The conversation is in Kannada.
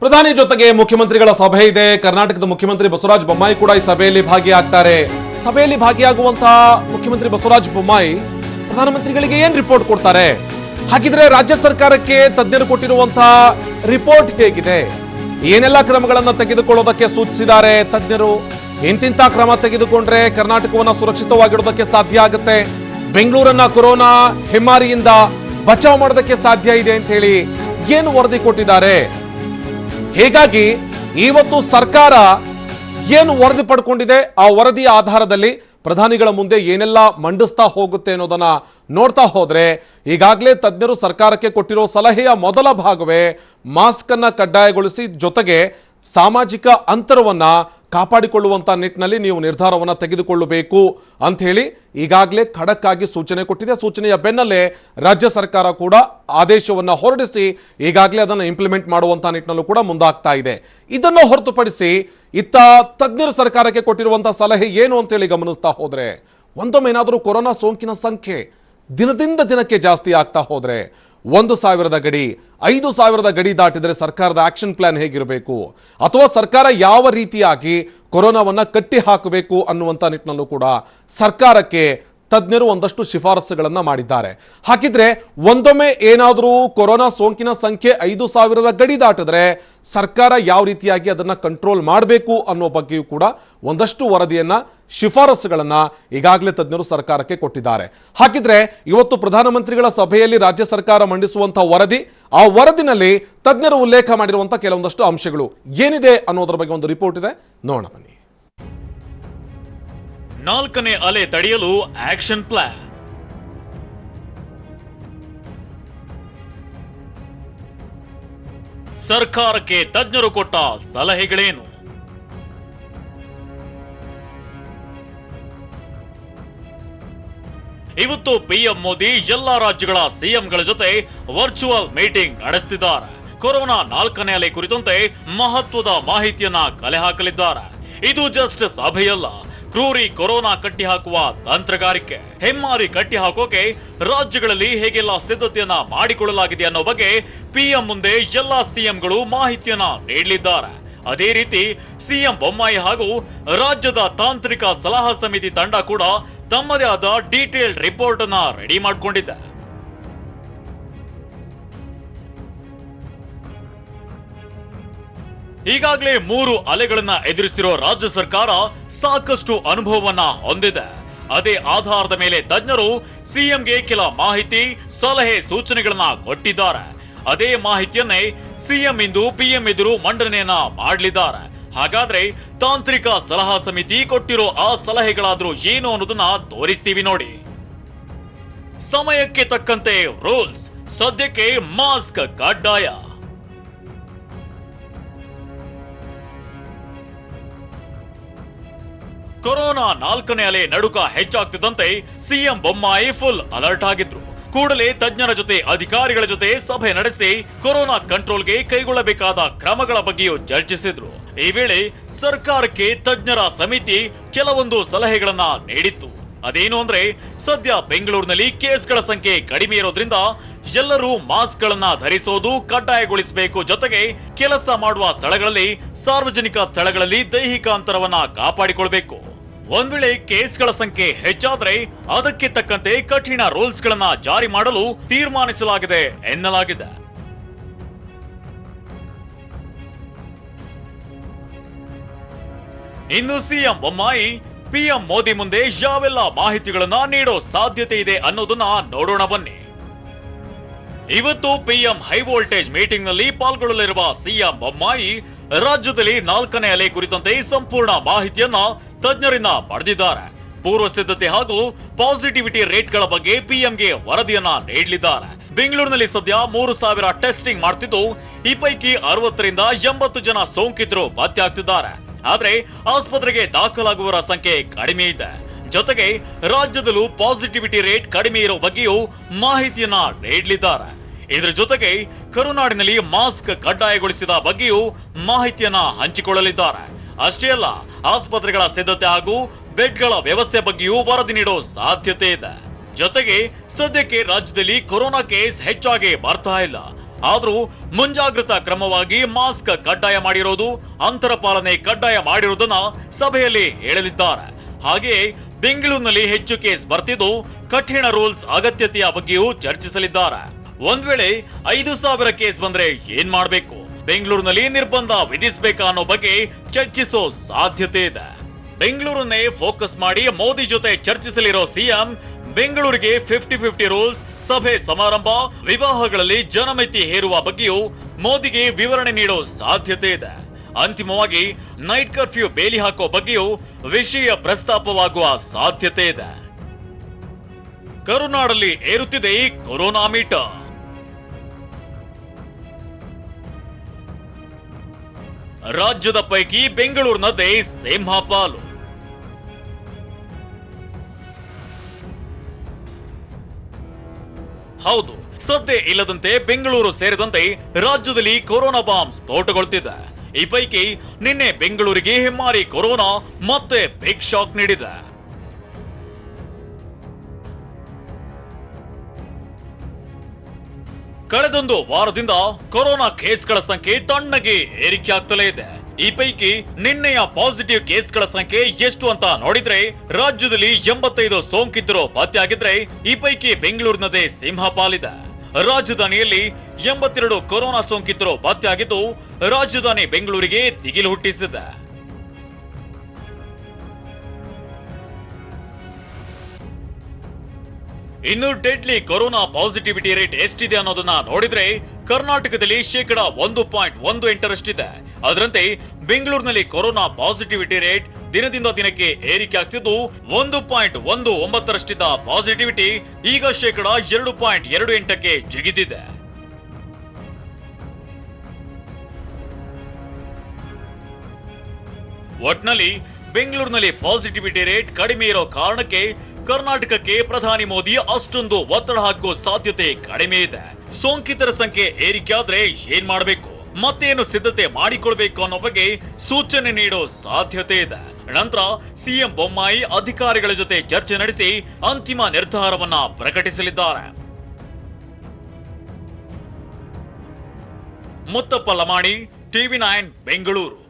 ಪ್ರಧಾನಿ ಜೊತೆಗೆ ಮುಖ್ಯಮಂತ್ರಿಗಳ ಸಭೆ ಇದೆ. ಕರ್ನಾಟಕದ ಮುಖ್ಯಮಂತ್ರಿ ಬಸವರಾಜ ಬೊಮ್ಮಾಯಿ ಕೂಡ ಈ ಸಭೆಯಲ್ಲಿ ಭಾಗಿಯಾಗ್ತಾರೆ. ಸಭೆಯಲ್ಲಿ ಭಾಗಿಯಾಗುವಂತಹ ಮುಖ್ಯಮಂತ್ರಿ ಬಸವರಾಜ ಬೊಮ್ಮಾಯಿ ಪ್ರಧಾನಮಂತ್ರಿಗಳಿಗೆ ಏನ್ ರಿಪೋರ್ಟ್ ಕೊಡ್ತಾರೆ? ಹಾಗಿದ್ರೆ ರಾಜ್ಯ ಸರ್ಕಾರಕ್ಕೆ ತಜ್ಞರು ಕೊಟ್ಟಿರುವಂತಹ ರಿಪೋರ್ಟ್ ಹೇಗಿದೆ? ಏನೆಲ್ಲ ಕ್ರಮಗಳನ್ನು ತೆಗೆದುಕೊಳ್ಳೋದಕ್ಕೆ ಸೂಚಿಸಿದ್ದಾರೆ ತಜ್ಞರು? ಇಂತಿಂತ ಕ್ರಮ ತೆಗೆದುಕೊಂಡ್ರೆ ಕರ್ನಾಟಕವನ್ನ ಸುರಕ್ಷಿತವಾಗಿಡೋದಕ್ಕೆ ಸಾಧ್ಯ ಆಗುತ್ತೆ, ಬೆಂಗಳೂರನ್ನ ಕೊರೋನಾ ಹೆಮ್ಮಾರಿಯಿಂದ ಬಚಾವ್ ಮಾಡೋದಕ್ಕೆ ಸಾಧ್ಯ ಇದೆ ಅಂತ ಹೇಳಿ ಏನು ವರದಿ ಕೊಟ್ಟಿದ್ದಾರೆ? ಹೀಗಾಗಿ ಇವತ್ತು ಸರ್ಕಾರ ಏನು ವರದಿ ಪಡ್ಕೊಂಡಿದೆ, ಆ ವರದಿಯ ಆಧಾರದಲ್ಲಿ ಪ್ರಧಾನಿಗಳ ಮುಂದೆ ಏನೆಲ್ಲ ಮಂಡಿಸ್ತಾ ಹೋಗುತ್ತೆ ಅನ್ನೋದನ್ನ ನೋಡ್ತಾ ಹೋದ್ರೆ ಈಗಾಗಲೇ ತಜ್ಞರು ಸರ್ಕಾರಕ್ಕೆ ಕೊಟ್ಟಿರೋ ಸಲಹೆಯ ಮೊದಲ ಭಾಗವೇ ಮಾಸ್ಕ್ ಅನ್ನ ಕಡ್ಡಾಯಗೊಳಿಸಿ ಜೊತೆಗೆ ಸಾಮಾಜಿಕ ಅಂತರವನ್ನ ಕಾಪಾಡಿಕೊಳ್ಳುವಂತ ನಿಟ್ಟಿನಲ್ಲಿ ನೀವು ನಿರ್ಧಾರವನ್ನ ತೆಗೆದುಕೊಳ್ಳಬೇಕು ಅಂತ ಹೇಳಿ ಈಗಾಗಲೇ ಖಡಕ್ ಆಗಿ ಸೂಚನೆ ಕೊಟ್ಟಿದೆ. ಸೂಚನೆಯ ಬೆನ್ನಲ್ಲೇ ರಾಜ್ಯ ಸರ್ಕಾರ ಕೂಡ ಆದೇಶವನ್ನ ಹೊರಡಿಸಿ ಈಗಾಗಲೇ ಅದನ್ನು ಇಂಪ್ಲಿಮೆಂಟ್ ಮಾಡುವಂತ ನಿಟ್ಟಿನಲ್ಲೂ ಕೂಡ ಮುಂದಾಗ್ತಾ ಇದೆ. ಇದನ್ನು ಹೊರತುಪಡಿಸಿ ಇತ್ತ ತಜ್ಞರು ಸರ್ಕಾರಕ್ಕೆ ಕೊಟ್ಟಿರುವಂತಹ ಸಲಹೆ ಏನು ಅಂತೇಳಿ ಗಮನಿಸ್ತಾ ಹೋದ್ರೆ, ಒಂದೊಮ್ಮೆ ಏನಾದರೂ ಕೊರೋನಾ ಸೋಂಕಿನ ಸಂಖ್ಯೆ ದಿನದಿಂದ ದಿನಕ್ಕೆ ಜಾಸ್ತಿ ಆಗ್ತಾ ಹೋದ್ರೆ 1,000 ಗಡಿ 5,000 ಗಡಿ ದಾಟಿದರೆ ಸರ್ಕಾರದ ಆಕ್ಷನ್ ಪ್ಲಾನ್ ಹೇಗಿರಬೇಕು, ಅಥವಾ ಸರ್ಕಾರ ಯಾವ ರೀತಿಯಾಗಿ ಕೊರೋನಾವನ್ನ ಕಟ್ಟಿ ಹಾಕಬೇಕು ಅನ್ನುವಂಥ ನಿಟ್ಟಿನಲ್ಲೂ ಕೂಡ ಸರ್ಕಾರಕ್ಕೆ ತಜ್ಞರು ಒಂದಷ್ಟು ಶಿಫಾರಸುಗಳನ್ನು ಮಾಡಿದ್ದಾರೆ. ಹಾಗಿದ್ರೆ ಒಂದೊಮ್ಮೆ ಏನಾದರೂ ಕೊರೋನಾ ಸೋಂಕಿನ ಸಂಖ್ಯೆ 5,000 ಗಡಿ ದಾಟಿದ್ರೆ ಸರ್ಕಾರ ಯಾವ ರೀತಿಯಾಗಿ ಅದನ್ನು ಕಂಟ್ರೋಲ್ ಮಾಡಬೇಕು ಅನ್ನೋ ಬಗ್ಗೆಯೂ ಕೂಡ ಒಂದಷ್ಟು ವರದಿಯನ್ನ ಶಿಫಾರಸುಗಳನ್ನ ಈಗಾಗಲೇ ತಜ್ಞರು ಸರ್ಕಾರಕ್ಕೆ ಕೊಟ್ಟಿದ್ದಾರೆ. ಹಾಗಿದ್ರೆ ಇವತ್ತು ಪ್ರಧಾನಮಂತ್ರಿಗಳ ಸಭೆಯಲ್ಲಿ ರಾಜ್ಯ ಸರ್ಕಾರ ಮಂಡಿಸುವಂತಹ ವರದಿ, ಆ ವರದಿನಲ್ಲಿ ತಜ್ಞರು ಉಲ್ಲೇಖ ಮಾಡಿರುವಂತಹ ಕೆಲವೊಂದಷ್ಟು ಅಂಶಗಳು ಏನಿದೆ ಅನ್ನೋದರ ಬಗ್ಗೆ ಒಂದು ರಿಪೋರ್ಟ್ ಇದೆ, ನೋಡೋಣ ಬನ್ನಿ. 4ನೇ ಅಲೆ ತಡೆಯಲು ಆಕ್ಷನ್ ಪ್ಲಾನ್. ಸರ್ಕಾರಕ್ಕೆ ತಜ್ಞರು ಕೊಟ್ಟ ಸಲಹೆಗಳೇನು? ಇವತ್ತು ಪಿಎಂ ಮೋದಿ ಎಲ್ಲಾ ರಾಜ್ಯಗಳ ಸಿಎಂಗಳ ಜೊತೆ ವರ್ಚುವಲ್ ಮೀಟಿಂಗ್ ನಡೆಸುತ್ತಿದ್ದಾರೆ. ಕೊರೋನಾ 4ನೇ ಅಲೆ ಕುರಿತಂತೆ ಮಹತ್ವದ ಮಾಹಿತಿಯನ್ನ ಕಲೆ ಹಾಕಲಿದ್ದಾರೆ. ಇದು ಜಸ್ಟ್ ಸಭೆಯಲ್ಲ, ಕ್ರೂರಿ ಕೊರೋನಾ ಕಟ್ಟಿ ಹಾಕುವ ತಂತ್ರಗಾರಿಕೆ. ಹೆಮ್ಮಾರಿ ಕಟ್ಟಿ ಹಾಕೋಕೆ ರಾಜ್ಯಗಳಲ್ಲಿ ಹೇಗೆಲ್ಲ ಸಿದ್ಧತೆಯನ್ನ ಮಾಡಿಕೊಳ್ಳಲಾಗಿದೆ ಅನ್ನೋ ಬಗ್ಗೆ ಪಿಎಂ ಮುಂದೆ ಎಲ್ಲಾ ಸಿಎಂಗಳು ಮಾಹಿತಿಯನ್ನ ನೀಡಲಿದ್ದಾರೆ. ಅದೇ ರೀತಿ ಸಿಎಂ ಬೊಮ್ಮಾಯಿ ಹಾಗೂ ರಾಜ್ಯದ ತಾಂತ್ರಿಕ ಸಲಹಾ ಸಮಿತಿ ತಂಡ ಕೂಡ ತಮ್ಮದೇ ಆದ ಡೀಟೇಲ್ಡ್ ರಿಪೋರ್ಟ್ ಅನ್ನ ರೆಡಿ ಮಾಡಿಕೊಂಡಿದೆ. ಈಗಾಗಲೇ 3 ಅಲೆಗಳನ್ನ ಎದುರಿಸಿರೋ ರಾಜ್ಯ ಸರ್ಕಾರ ಸಾಕಷ್ಟು ಅನುಭವವನ್ನ ಹೊಂದಿದೆ. ಅದೇ ಆಧಾರದ ಮೇಲೆ ತಜ್ಞರು ಸಿಎಂಗೆ ಕೆಲ ಮಾಹಿತಿ, ಸಲಹೆ, ಸೂಚನೆಗಳನ್ನ ಕೊಟ್ಟಿದ್ದಾರೆ. ಅದೇ ಮಾಹಿತಿಯನ್ನೇ ಸಿಎಂ ಇಂದು ಪಿಎಂ ಎದುರು ಮಂಡನೆಯನ್ನ ಮಾಡಲಿದ್ದಾರೆ. ಹಾಗಾದ್ರೆ ತಾಂತ್ರಿಕ ಸಲಹಾ ಸಮಿತಿ ಕೊಟ್ಟಿರೋ ಆ ಸಲಹೆಗಳಾದ್ರೂ ಏನು ಅನ್ನೋದನ್ನ ತೋರಿಸ್ತೀವಿ ನೋಡಿ. ಸಮಯಕ್ಕೆ ತಕ್ಕಂತೆ ರೂಲ್ಸ್, ಸದ್ಯಕ್ಕೆ ಮಾಸ್ಕ್ ಕಡ್ಡಾಯ. ಕೊರೋನಾ 4ನೇ ಅಲೆ ನಡುಕ ಹೆಚ್ಚಾಗ್ತಿದ್ದಂತೆ ಸಿಎಂ ಬೊಮ್ಮಾಯಿ ಫುಲ್ ಅಲರ್ಟ್ ಆಗಿದ್ರು. ಕೂಡಲೇ ತಜ್ಞರ ಜೊತೆ, ಅಧಿಕಾರಿಗಳ ಜೊತೆ ಸಭೆ ನಡೆಸಿ ಕೊರೋನಾ ಕಂಟ್ರೋಲ್ಗೆ ಕೈಗೊಳ್ಳಬೇಕಾದ ಕ್ರಮಗಳ ಬಗ್ಗೆಯೂ ಚರ್ಚಿಸಿದ್ರು. ಈ ವೇಳೆ ಸರ್ಕಾರಕ್ಕೆ ತಜ್ಞರ ಸಮಿತಿ ಕೆಲವೊಂದು ಸಲಹೆಗಳನ್ನ ನೀಡಿತ್ತು. ಅದೇನು ಅಂದ್ರೆ, ಸದ್ಯ ಬೆಂಗಳೂರಿನಲ್ಲಿ ಕೇಸ್ಗಳ ಸಂಖ್ಯೆ ಕಡಿಮೆ ಇರೋದ್ರಿಂದ ಎಲ್ಲರೂ ಮಾಸ್ಕ್ ಗಳನ್ನ ಧರಿಸೋದು ಕಡ್ಡಾಯಗೊಳಿಸಬೇಕು. ಜೊತೆಗೆ ಕೆಲಸ ಮಾಡುವ ಸ್ಥಳಗಳಲ್ಲಿ, ಸಾರ್ವಜನಿಕ ಸ್ಥಳಗಳಲ್ಲಿ ದೈಹಿಕ ಅಂತರವನ್ನ ಕಾಪಾಡಿಕೊಳ್ಬೇಕು. ಒಂದ್ ವೇಳೆ ಕೇಸ್ಗಳ ಸಂಖ್ಯೆ ಹೆಚ್ಚಾದ್ರೆ ಅದಕ್ಕೆ ತಕ್ಕಂತೆ ಕಠಿಣ ರೂಲ್ಸ್ ಗಳನ್ನ ಜಾರಿ ಮಾಡಲು ತೀರ್ಮಾನಿಸಲಾಗಿದೆ ಎನ್ನಲಾಗಿದೆ. ಇನ್ನು ಸಿಎಂ ಬೊಮ್ಮಾಯಿ ಪಿಎಂ ಮೋದಿ ಮುಂದೆ ಯಾವೆಲ್ಲ ಮಾಹಿತಿಗಳನ್ನ ನೀಡೋ ಸಾಧ್ಯತೆ ಇದೆ ಅನ್ನೋದನ್ನ ನೋಡೋಣ ಬನ್ನಿ. ಇವತ್ತು ಪಿಎಂ ಹೈ ವೋಲ್ಟೇಜ್ ಮೀಟಿಂಗ್ ನಲ್ಲಿ ಪಾಲ್ಗೊಳ್ಳಲಿರುವ ಸಿಎಂ ಬೊಮ್ಮಾಯಿ ರಾಜ್ಯದಲ್ಲಿ 4ನೇ ಅಲೆ ಕುರಿತಂತೆ ಸಂಪೂರ್ಣ ಮಾಹಿತಿಯನ್ನ ತಜ್ಞರಿಂದ ಪಡೆದಿದ್ದಾರೆ. ಪೂರ್ವ ಸಿದ್ಧತೆ ಹಾಗೂ ಪಾಸಿಟಿವಿಟಿ ರೇಟ್ಗಳ ಬಗ್ಗೆ ಪಿಎಂಗೆ ವರದಿಯನ್ನ ನೀಡಲಿದ್ದಾರೆ. ಬೆಂಗಳೂರಿನಲ್ಲಿ ಸದ್ಯ 3,000 ಟೆಸ್ಟಿಂಗ್ ಮಾಡ್ತಿದ್ದು, ಈ ಪೈಕಿ 60ರಿಂದ 80 ಜನ ಸೋಂಕಿತರು ಪತ್ತೆ ಆಗ್ತಿದ್ದಾರೆ. ಆದ್ರೆ ಆಸ್ಪತ್ರೆಗೆ ದಾಖಲಾಗುವವರ ಸಂಖ್ಯೆ ಕಡಿಮೆ ಇದೆ. ಜೊತೆಗೆ ರಾಜ್ಯದಲ್ಲೂ ಪಾಸಿಟಿವಿಟಿ ರೇಟ್ ಕಡಿಮೆ ಇರೋ ಬಗ್ಗೆಯೂ ಮಾಹಿತಿಯನ್ನ ನೀಡಲಿದ್ದಾರೆ. ಇದರ ಜೊತೆಗೆ ಕರುನಾಡಿನಲ್ಲಿ ಮಾಸ್ಕ್ ಕಡ್ಡಾಯಗೊಳಿಸಿದ ಬಗ್ಗೆಯೂ ಮಾಹಿತಿಯನ್ನ ಹಂಚಿಕೊಳ್ಳಲಿದ್ದಾರೆ. ಅಷ್ಟೇ ಅಲ್ಲ, ಆಸ್ಪತ್ರೆಗಳ ಸಿದ್ಧತೆ ಹಾಗೂ ಬೆಡ್ಗಳ ವ್ಯವಸ್ಥೆ ಬಗ್ಗೆಯೂ ವರದಿ ನೀಡೋ ಸಾಧ್ಯತೆ ಇದೆ. ಜೊತೆಗೆ ಸದ್ಯಕ್ಕೆ ರಾಜ್ಯದಲ್ಲಿ ಕೊರೋನಾ ಕೇಸ್ ಹೆಚ್ಚಾಗಿ ಬರ್ತಾ ಇಲ್ಲ. ಆದ್ರೂ ಮುಂಜಾಗ್ರತಾ ಕ್ರಮವಾಗಿ ಮಾಸ್ಕ್ ಕಡ್ಡಾಯ ಮಾಡಿರೋದು, ಅಂತರ ಪಾಲನೆ ಕಡ್ಡಾಯ ಮಾಡಿರುವುದನ್ನ ಸಭೆಯಲ್ಲಿ ಹೇಳಲಿದ್ದಾರೆ. ಹಾಗೆಯೇ ಬೆಂಗಳೂರಿನಲ್ಲಿ ಹೆಚ್ಚು ಕೇಸ್ ಬರ್ತಿದ್ದು ಕಠಿಣ ರೂಲ್ಸ್ ಅಗತ್ಯತೆಯ ಬಗ್ಗೆಯೂ ಚರ್ಚಿಸಲಿದ್ದಾರೆ. ಒಂದ್ ವೇಳೆ 5,000 ಕೇಸ್ ಬಂದ್ರೆ ಏನ್ ಮಾಡ್ಬೇಕು, ಬೆಂಗಳೂರಿನಲ್ಲಿ ನಿರ್ಬಂಧ ವಿಧಿಸಬೇಕಾ ಅನ್ನೋ ಬಗ್ಗೆ ಚರ್ಚಿಸೋ ಸಾಧ್ಯತೆ ಇದೆ. ಬೆಂಗಳೂರನ್ನೇ ಫೋಕಸ್ ಮಾಡಿ ಮೋದಿ ಜೊತೆ ಚರ್ಚಿಸಲಿರೋ ಸಿಎಂ ಬೆಂಗಳೂರಿಗೆ 50-50 ರೂಲ್ಸ್, ಸಭೆ ಸಮಾರಂಭ, ವಿವಾಹಗಳಲ್ಲಿ ಜನಮಿತಿ ಹೇರುವ ಬಗ್ಗೆಯೂ ಮೋದಿಗೆ ವಿವರಣೆ ನೀಡೋ ಸಾಧ್ಯತೆ ಇದೆ. ಅಂತಿಮವಾಗಿ ನೈಟ್ ಕರ್ಫ್ಯೂ ಬೇಲಿ ಹಾಕೋ ಬಗ್ಗೆಯೂ ವಿಷಯ ಪ್ರಸ್ತಾಪವಾಗುವ ಸಾಧ್ಯತೆ ಇದೆ. ಕರುನಾಡಲ್ಲಿ ಏರುತ್ತಿದೆ ಕೊರೋನಾ ಮೀಟರ್. ರಾಜ್ಯದ ಪೈಕಿ ಬೆಂಗಳೂರಿನದೇ ಸಿಂಹಪಾಲು. ಹೌದು, ಸದ್ಯ ಇಲ್ಲದಂತೆ ಬೆಂಗಳೂರು ಸೇರಿದಂತೆ ರಾಜ್ಯದಲ್ಲಿ ಕೊರೋನಾ ಬಾಂಬ್ ಸ್ಫೋಟಗೊಳ್ತಿದೆ. ಈ ಪೈಕಿ ನಿನ್ನೆ ಬೆಂಗಳೂರಿಗೆ ಹೆಮ್ಮಾರಿ ಕೊರೋನಾ ಮತ್ತೆ ಬಿಗ್ ಶಾಕ್ ನೀಡಿದೆ. ಕಳೆದೊಂದು ವಾರದಿಂದ ಕೊರೋನಾ ಕೇಸ್ಗಳ ಸಂಖ್ಯೆ ತಣ್ಣಗೆ ಏರಿಕೆ ಆಗ್ತಲೇ ಇದೆ. ಈ ಪೈಕಿ ನಿನ್ನೆಯ ಪಾಸಿಟಿವ್ ಕೇಸ್ಗಳ ಸಂಖ್ಯೆ ಎಷ್ಟು ಅಂತ ನೋಡಿದ್ರೆ ರಾಜ್ಯದಲ್ಲಿ 85 ಸೋಂಕಿತರು ಪತ್ತೆಯಾಗಿದ್ರೆ ಈ ಪೈಕಿ ಬೆಂಗಳೂರಿನದೇ ಸಿಂಹಪಾಲಿದೆ. ರಾಜಧಾನಿಯಲ್ಲಿ 82 ಕೊರೋನಾ ಸೋಂಕಿತರು ಪತ್ತೆಯಾಗಿದ್ದು ರಾಜಧಾನಿ ಬೆಂಗಳೂರಿಗೆ ದಿಗಿಲು ಹುಟ್ಟಿಸಿದೆ. ಇನ್ನು ಡೆಡ್ಲಿ ಕೊರೋನಾ ಪಾಸಿಟಿವಿಟಿ ರೇಟ್ ಎಷ್ಟಿದೆ ಅನ್ನೋದನ್ನ ನೋಡಿದ್ರೆ ಕರ್ನಾಟಕದಲ್ಲಿ 1.18% ಅದರಂತೆ ಬೆಂಗಳೂರಿನಲ್ಲಿ ಕೊರೋನಾ ಪಾಸಿಟಿವಿಟಿ ರೇಟ್ ದಿನದಿಂದ ದಿನಕ್ಕೆ ಏರಿಕೆ ಆಗ್ತಿದ್ದು 1.19% ಪಾಸಿಟಿವಿಟಿ ಈಗ 2.28% ಜಿಗಿದಿದೆ. ಒಟ್ನಲ್ಲಿ ಬೆಂಗಳೂರಿನಲ್ಲಿ ಪಾಸಿಟಿವಿಟಿ ರೇಟ್ ಕಡಿಮೆ ಇರೋ ಕಾರಣಕ್ಕೆ ಕರ್ನಾಟಕಕ್ಕೆ ಪ್ರಧಾನಿ ಮೋದಿ ಅಷ್ಟೊಂದು ಒತ್ತಡ ಹಾಕುವ ಸಾಧ್ಯತೆ ಕಡಿಮೆ ಇದೆ. ಸೋಂಕಿತರ ಸಂಖ್ಯೆ ಏರಿಕೆ ಆದ್ರೆ ಏನ್ ಮಾಡಬೇಕು, ಮತ್ತೇನು ಸಿದ್ಧತೆ ಮಾಡಿಕೊಳ್ಬೇಕು ಅನ್ನೋ ಬಗ್ಗೆ ಸೂಚನೆ ನೀಡೋ ಸಾಧ್ಯತೆ ಇದೆ. ನಂತರ ಸಿಎಂ ಬೊಮ್ಮಾಯಿ ಅಧಿಕಾರಿಗಳ ಜೊತೆ ಚರ್ಚೆ ನಡೆಸಿ ಅಂತಿಮ ನಿರ್ಧಾರವನ್ನ ಪ್ರಕಟಿಸಲಿದ್ದಾರೆ. ಮುತ್ತಪ್ಪ ಲಮಾಣಿ, TV9 ಬೆಂಗಳೂರು.